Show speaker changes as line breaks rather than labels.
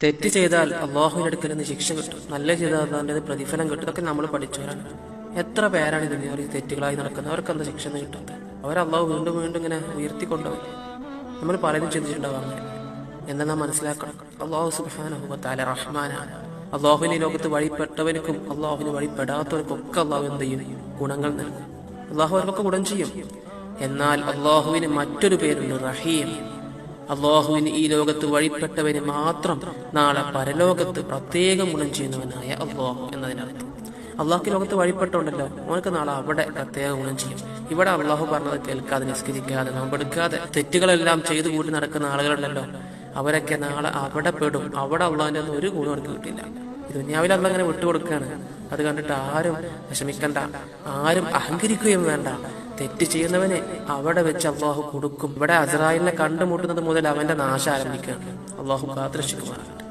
തെറ്റ് ചെയ്താൽ അള്ളാഹുവിന്റെ അടുക്കൽ നിന്ന് ശിക്ഷ കിട്ടും, നല്ല ചെയ്താൽ അതിൻ്റെ പ്രതിഫലം കിട്ടും. ഇതൊക്കെ നമ്മൾ പഠിച്ചവരാണ്. എത്ര പേരാണ് ദുനിയാവിൽ തെറ്റുകളായി നടക്കുന്നത്? അവർക്ക് എന്താ ശിക്ഷ കിട്ടുന്നത്? അവർ അള്ളാഹു വീണ്ടും വീണ്ടും ഇങ്ങനെ ഉയർത്തിക്കൊണ്ടുപോയി. നമ്മൾ പലരും ചിന്തിച്ചിട്ടുണ്ടാവാം. എന്താ നാം മനസ്സിലാക്കണം, അള്ളാഹു സുബ്ഹാനഹു വ തആല റഹ്മാനാണ്. അള്ളാഹുവിന് ലോകത്ത് വഴിപ്പെട്ടവനും അള്ളാഹുവിന് വഴിപ്പെടാത്തവർക്കും ഒക്കെ അള്ളാഹു എന്ത് ചെയ്യും? ഗുണങ്ങൾ നൽകും. അള്ളാഹു അവർക്കൊക്കെ ഗുണം ചെയ്യും. എന്നാൽ അള്ളാഹുവിന് മറ്റൊരു പേരുണ്ട്, റഹീം. അള്ളാഹുവിന് ഈ ലോകത്ത് വഴിപ്പെട്ടവന് മാത്രം നാളെ പരലോകത്ത് പ്രത്യേകം ഗുണം ചെയ്യുന്നവനായ അള്ളാഹു എന്നതിനർത്ഥം. അള്ളാഹു ലോകത്ത് വഴിപ്പെട്ടുണ്ടല്ലോ, അവനക്ക് നാളെ അവിടെ പ്രത്യേക ഗുണം ചെയ്യും. ഇവിടെ അള്ളാഹു പറഞ്ഞത് കേൾക്കാതെ, നിസ്കരിക്കാതെ, നോമ്പെടുക്കാതെ തെറ്റുകളെല്ലാം ചെയ്തു കൂട്ടി നടക്കുന്ന ആളുകളുണ്ടല്ലോ, അവരൊക്കെ നാളെ അവിടെ പെടും. അവിടെ അള്ളാഹിന്റെ ഒരു ഗുണം അവർക്ക് കിട്ടില്ല. ദുനിയാവിൽ അള്ളാഹ് അങ്ങനെ വിട്ടുകൊടുക്കുകയാണ്. അത് കണ്ടിട്ട് ആരും വിഷമിക്കണ്ട, ആരും അഹങ്കരിക്കുകയും വേണ്ട. തെറ്റ് ചെയ്യുന്നവന് അവിടെ വെച്ച് അള്ളാഹു കൊടുക്കും. ഇവിടെ അസ്രായേലിനെ കണ്ടുമുട്ടുന്നത് മുതൽ അവന്റെ നാശം ആരംഭിക്കുകയാണ്. അള്ളാഹു കാത്തുരക്ഷിക്കുമാറാകട്ടെ.